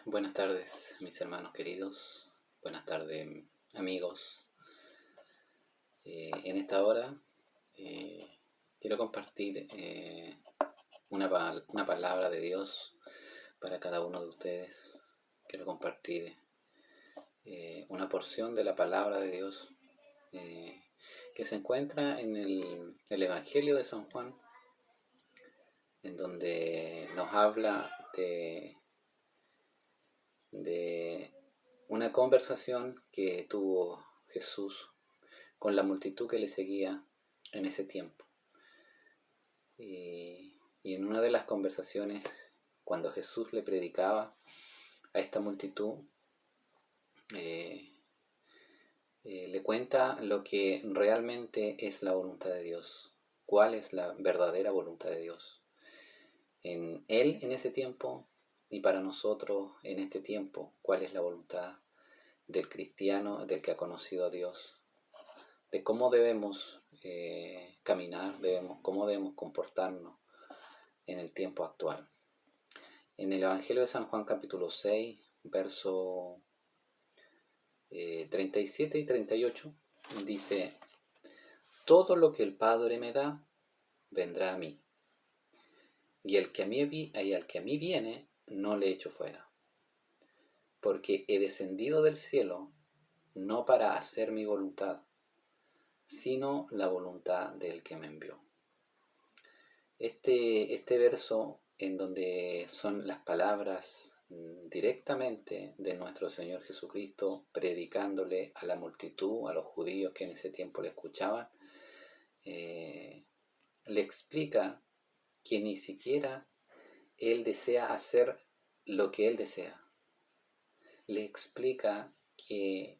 Buenas tardes, mis hermanos queridos. Buenas tardes, amigos. En esta hora eh, quiero compartir una palabra de Dios para cada uno de ustedes. Quiero compartir una porción de la palabra de Dios eh, que se encuentra en el Evangelio de San Juan, en donde nos habla de una conversación que tuvo Jesús con la multitud que le seguía en ese tiempo. Y en una de las conversaciones, cuando Jesús le predicaba a esta multitud, eh, le cuenta lo que realmente es la voluntad de Dios, cuál es la verdadera voluntad de Dios. En Él en ese tiempo y para nosotros en este tiempo, cuál es la voluntad del cristiano, del que ha conocido a Dios, de cómo debemos caminar, cómo debemos comportarnos en el tiempo actual. En el Evangelio de San Juan capítulo 6, verso 37 y 38, dice: todo lo que el Padre me da, vendrá a mí, y al que a mí viene, no le echo fuera, porque he descendido del cielo no para hacer mi voluntad, sino la voluntad del que me envió. Este verso, en donde son las palabras directamente de nuestro Señor Jesucristo predicándole a la multitud, a los judíos que en ese tiempo le escuchaban, le explica que ni siquiera Él desea hacer lo que Él desea. Le explica que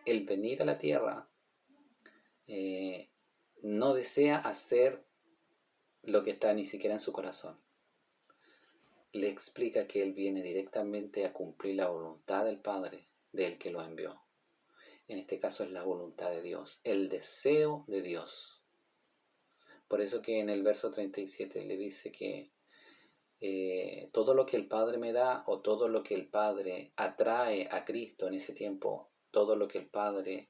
el venir a la tierra no desea hacer lo que está ni siquiera en su corazón. Le explica que Él viene directamente a cumplir la voluntad del Padre, del que lo envió. En este caso es la voluntad de Dios, el deseo de Dios. Por eso que en el verso 37 le dice que todo lo que el Padre me da, o todo lo que el Padre atrae a Cristo en ese tiempo, todo lo que el Padre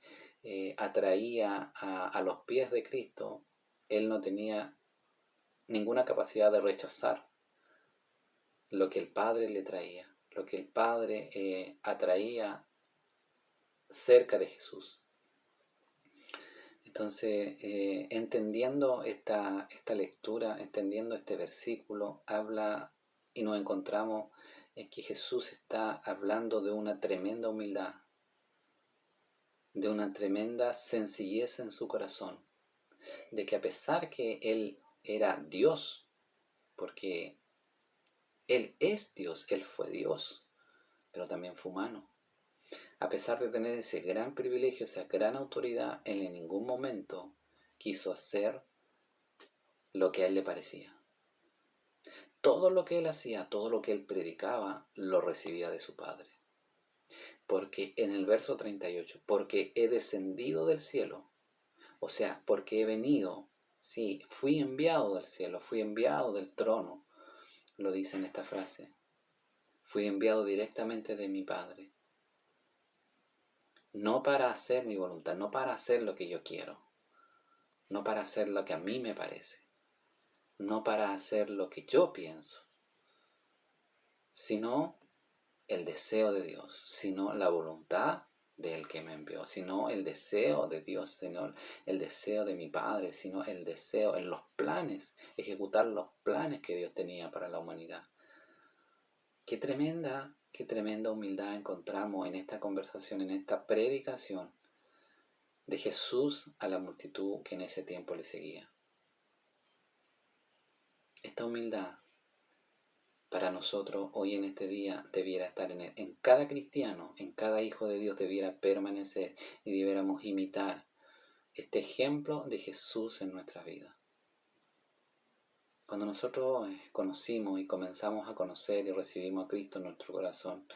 atraía a los pies de Cristo, Él no tenía ninguna capacidad de rechazar lo que el Padre le traía, lo que el Padre atraía cerca de Jesús. Entonces, entendiendo esta lectura, entendiendo este versículo, habla y nos encontramos en que Jesús está hablando de una tremenda humildad, de una tremenda sencillez en su corazón, de que a pesar que Él era Dios, porque Él es Dios, Él fue Dios, pero también fue humano. A pesar de tener ese gran privilegio, esa gran autoridad, Él en ningún momento quiso hacer lo que a Él le parecía. Todo lo que Él hacía, todo lo que Él predicaba, lo recibía de su Padre. Porque en el verso 38, porque he descendido del cielo, o sea, porque he venido, sí, fui enviado del cielo, fui enviado del trono, lo dice en esta frase, fui enviado directamente de mi Padre. No para hacer mi voluntad, no para hacer lo que yo quiero, no para hacer lo que a mí me parece, no para hacer lo que yo pienso, sino el deseo de Dios, sino la voluntad del que me envió, sino el deseo de Dios, sino el deseo de mi Padre, sino el deseo en los planes, ejecutar los planes que Dios tenía para la humanidad. Qué tremenda humildad encontramos en esta conversación, en esta predicación de Jesús a la multitud que en ese tiempo le seguía. Esta humildad para nosotros hoy en este día debiera estar en cada cristiano, en cada hijo de Dios debiera permanecer, y debiéramos imitar este ejemplo de Jesús en nuestra vida. Cuando nosotros conocimos y comenzamos a conocer y recibimos a Cristo en nuestro corazón,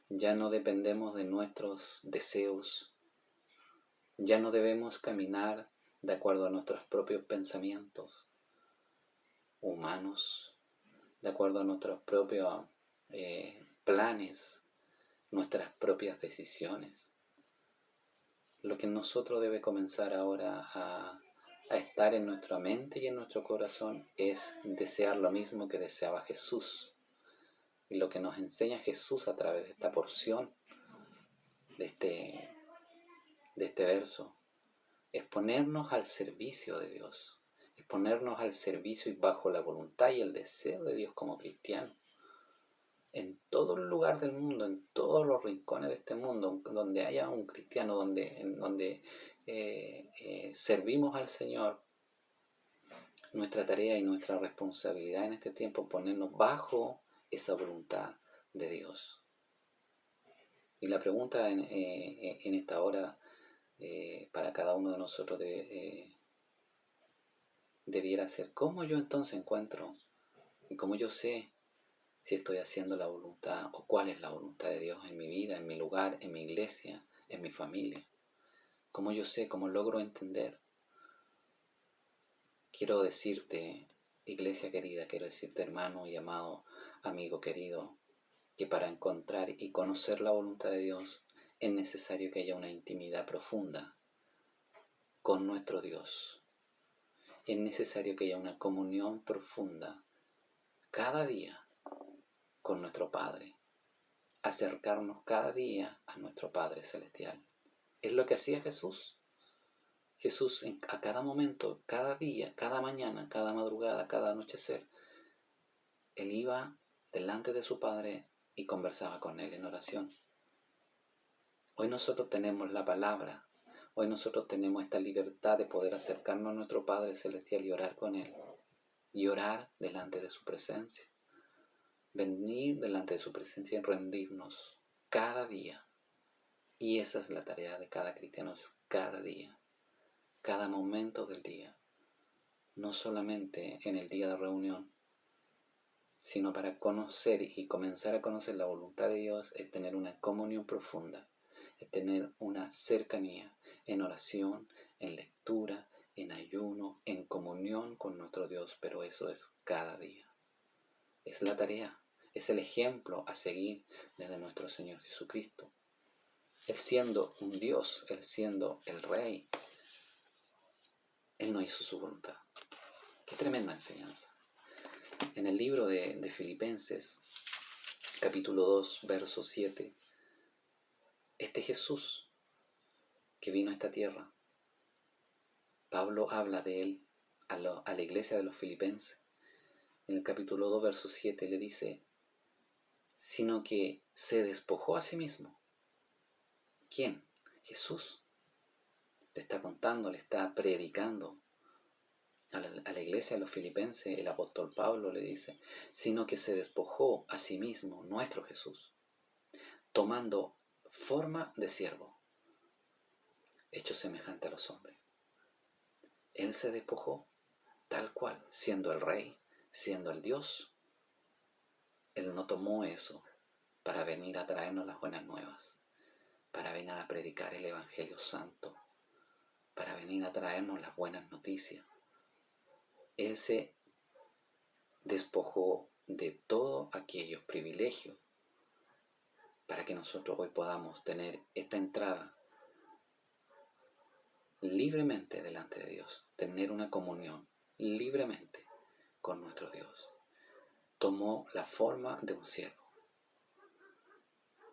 ya no dependemos de nuestros deseos, ya no debemos caminar de acuerdo a nuestros propios pensamientos humanos, de acuerdo a nuestros propios planes, nuestras propias decisiones. Lo que en nosotros debe comenzar ahora a estar en nuestra mente y en nuestro corazón es desear lo mismo que deseaba Jesús. Y lo que nos enseña Jesús a través de esta porción, de este verso, es ponernos al servicio de Dios, es ponernos al servicio y bajo la voluntad y el deseo de Dios como cristianos. En todo el lugar del mundo, en todos los rincones de este mundo, donde haya un cristiano, donde servimos al Señor, nuestra tarea y nuestra responsabilidad en este tiempo es ponernos bajo esa voluntad de Dios. Y la pregunta en esta hora para cada uno de nosotros debiera ser: ¿cómo yo entonces encuentro y cómo yo sé si estoy haciendo la voluntad o cuál es la voluntad de Dios en mi vida, en mi lugar, en mi iglesia, en mi familia? ¿Cómo yo sé, cómo logro entender? Quiero decirte, iglesia querida, quiero decirte, hermano y amado, amigo querido, que para encontrar y conocer la voluntad de Dios es necesario que haya una intimidad profunda con nuestro Dios. Es necesario que haya una comunión profunda cada día con nuestro Padre, acercarnos cada día a nuestro Padre Celestial. Es lo que hacía Jesús. Jesús a cada momento, cada día, cada mañana, cada madrugada, cada anochecer, Él iba delante de su Padre y conversaba con Él en oración. Hoy nosotros tenemos la palabra, hoy nosotros tenemos esta libertad de poder acercarnos a nuestro Padre Celestial y orar con Él, y orar delante de su presencia. Venir delante de su presencia y rendirnos cada día. Y esa es la tarea de cada cristiano, es cada día, cada momento del día. No solamente en el día de reunión, sino para conocer y comenzar a conocer la voluntad de Dios es tener una comunión profunda, es tener una cercanía en oración, en lectura, en ayuno, en comunión con nuestro Dios, pero eso es cada día. Es la tarea, es el ejemplo a seguir desde nuestro Señor Jesucristo. Él siendo un Dios, Él siendo el Rey, Él no hizo su voluntad. Qué tremenda enseñanza. En el libro de Filipenses, capítulo 2, verso 7, este Jesús que vino a esta tierra, Pablo habla de Él a la iglesia de los filipenses. En el capítulo 2, verso 7 le dice: sino que se despojó a sí mismo. ¿Quién? Jesús. Le está contando, le está predicando a la iglesia de los filipenses. El apóstol Pablo le dice: sino que se despojó a sí mismo, nuestro Jesús, tomando forma de siervo, hecho semejante a los hombres. Él se despojó tal cual, siendo el Rey, siendo el Dios. Él no tomó eso para venir a traernos las buenas nuevas, para venir a predicar el Evangelio Santo, para venir a traernos las buenas noticias. Él se despojó de todos aquellos privilegios para que nosotros hoy podamos tener esta entrada libremente delante de Dios, tener una comunión libremente con nuestro Dios. Tomó la forma de un siervo.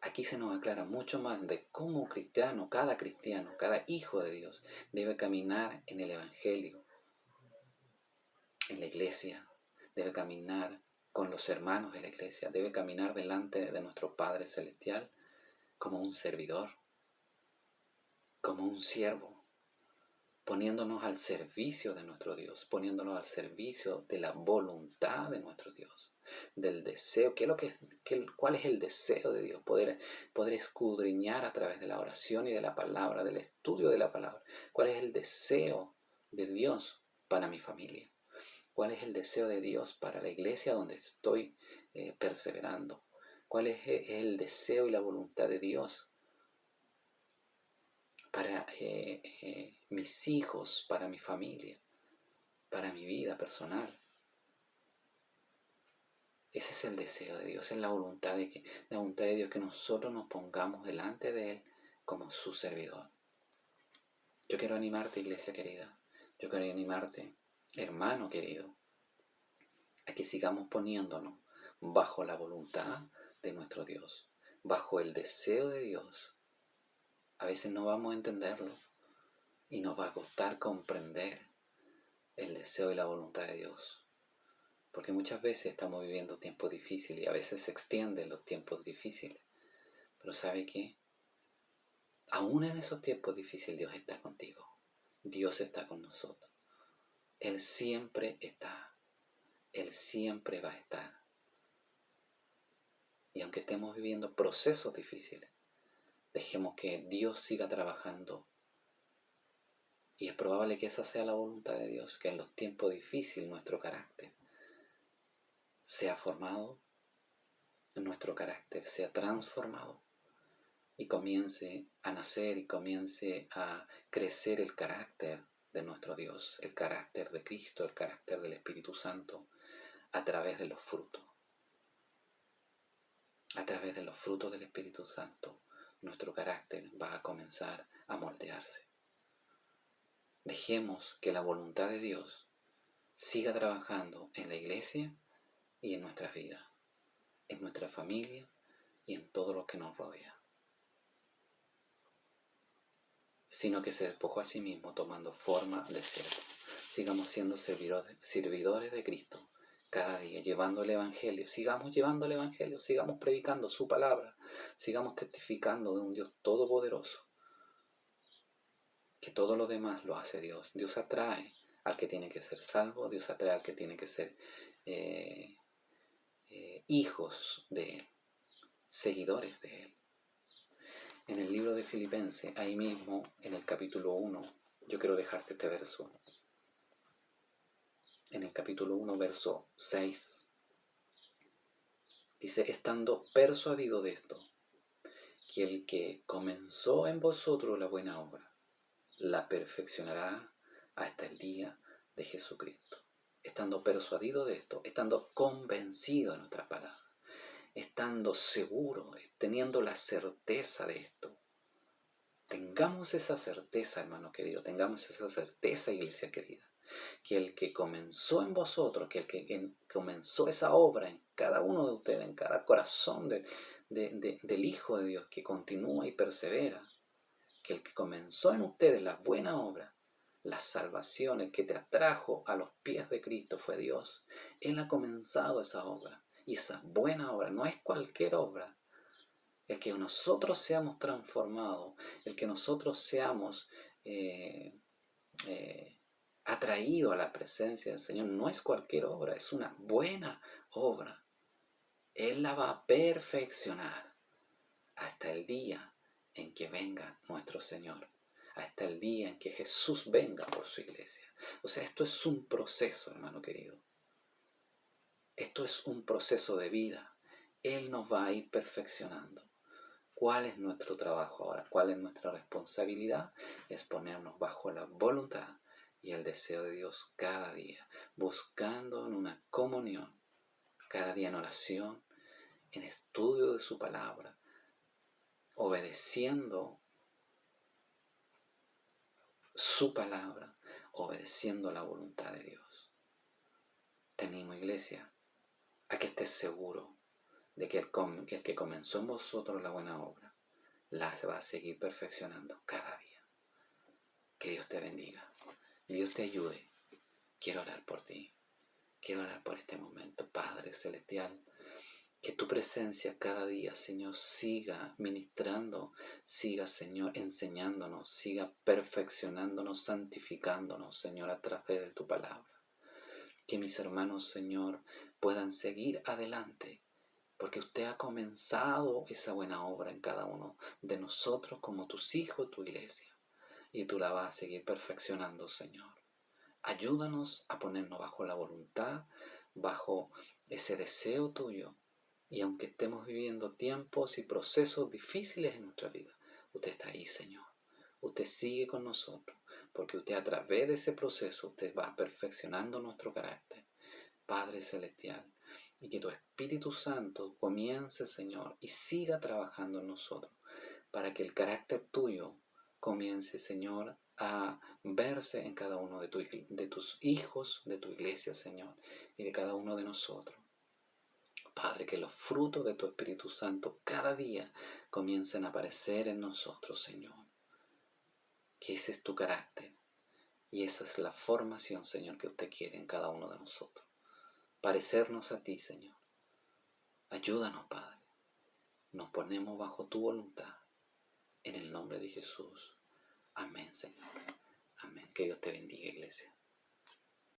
Aquí se nos aclara mucho más de cómo un cristiano, cada hijo de Dios, debe caminar en el Evangelio, en la iglesia, debe caminar con los hermanos de la iglesia, debe caminar delante de nuestro Padre Celestial como un servidor, como un siervo, poniéndonos al servicio de nuestro Dios, poniéndonos al servicio de la voluntad de nuestro Dios, del deseo. ¿Cuál es el deseo de Dios? Poder escudriñar a través de la oración y de la palabra, del estudio de la palabra. ¿Cuál es el deseo de Dios para mi familia? ¿Cuál es el deseo de Dios para la iglesia donde estoy perseverando? ¿Cuál es el deseo y la voluntad de Dios para mis hijos, para mi familia, para mi vida personal? Ese es el deseo de Dios, es la voluntad de Dios que nosotros nos pongamos delante de Él como su servidor. Yo quiero animarte, iglesia querida. Yo quiero animarte, hermano querido, a que sigamos poniéndonos bajo la voluntad de nuestro Dios, bajo el deseo de Dios. A veces no vamos a entenderlo y nos va a costar comprender el deseo y la voluntad de Dios. Porque muchas veces estamos viviendo tiempos difíciles y a veces se extienden los tiempos difíciles. Pero ¿sabe qué? Aún en esos tiempos difíciles Dios está contigo. Dios está con nosotros. Él siempre está. Él siempre va a estar. Y aunque estemos viviendo procesos difíciles, dejemos que Dios siga trabajando. Y es probable que esa sea la voluntad de Dios, que en los tiempos difíciles nuestro carácter sea formado, nuestro carácter sea transformado y comience a nacer y comience a crecer el carácter de nuestro Dios, el carácter de Cristo, el carácter del Espíritu Santo, a través de los frutos. A través de los frutos del Espíritu Santo, nuestro carácter va a comenzar a moldearse. Dejemos que la voluntad de Dios siga trabajando en la iglesia y en nuestras vidas, en nuestra familia y en todo lo que nos rodea. Sino que se despojó a sí mismo tomando forma de siervo. Sigamos siendo servidores de Cristo cada día, llevando el Evangelio. Sigamos llevando el Evangelio, sigamos predicando su palabra, sigamos testificando de un Dios todopoderoso. Que todo lo demás lo hace Dios. Dios atrae al que tiene que ser salvo, Dios atrae al que tiene que ser hijos de Él, seguidores de Él. En el libro de Filipenses, ahí mismo, en el capítulo 1, yo quiero dejarte este verso. En el capítulo 1, verso 6, dice, estando persuadido de esto, que el que comenzó en vosotros la buena obra, la perfeccionará hasta el día de Jesucristo. Estando persuadido de esto, estando convencido de nuestras palabras, estando seguro, teniendo la certeza de esto. Tengamos esa certeza, hermano querido, tengamos esa certeza, iglesia querida, que el que comenzó en vosotros, que el que comenzó esa obra en cada uno de ustedes, en cada corazón del Hijo de Dios, que continúa y persevera, que el que comenzó en ustedes la buena obra, la salvación, el que te atrajo a los pies de Cristo fue Dios. Él ha comenzado esa obra. Y esa buena obra no es cualquier obra. El que nosotros seamos transformados, el que nosotros seamos atraídos a la presencia del Señor, no es cualquier obra, es una buena obra. Él la va a perfeccionar hasta el día en que venga nuestro Señor, hasta el día en que Jesús venga por su iglesia. O sea, esto es un proceso, hermano querido. Esto es un proceso de vida. Él nos va a ir perfeccionando. ¿Cuál es nuestro trabajo ahora? ¿Cuál es nuestra responsabilidad? Es ponernos bajo la voluntad y el deseo de Dios cada día, buscando en una comunión, cada día en oración, en estudio de su palabra, obedeciendo su palabra, obedeciendo la voluntad de Dios. Te animo, iglesia, a que estés seguro de que el que comenzó en vosotros la buena obra, la va a seguir perfeccionando cada día. Que Dios te bendiga, Dios te ayude. Quiero orar por ti, quiero orar por este momento. Padre Celestial, que tu presencia cada día, Señor, siga ministrando, siga, Señor, enseñándonos, siga perfeccionándonos, santificándonos, Señor, a través de tu palabra. Que mis hermanos, Señor, puedan seguir adelante, porque usted ha comenzado esa buena obra en cada uno de nosotros como tus hijos, tu iglesia, y tú la vas a seguir perfeccionando, Señor. Ayúdanos a ponernos bajo la voluntad, bajo ese deseo tuyo. Y aunque estemos viviendo tiempos y procesos difíciles en nuestra vida, usted está ahí, Señor. Usted sigue con nosotros, porque usted a través de ese proceso, usted va perfeccionando nuestro carácter. Padre Celestial, y que tu Espíritu Santo comience, Señor, y siga trabajando en nosotros, para que el carácter tuyo comience, Señor, a verse en cada uno de tus hijos, de tu iglesia, Señor, y de cada uno de nosotros. Padre, que los frutos de tu Espíritu Santo cada día comiencen a aparecer en nosotros, Señor. Que ese es tu carácter y esa es la formación, Señor, que usted quiere en cada uno de nosotros. Parecernos a ti, Señor. Ayúdanos, Padre. Nos ponemos bajo tu voluntad. En el nombre de Jesús. Amén, Señor. Amén. Que Dios te bendiga, iglesia.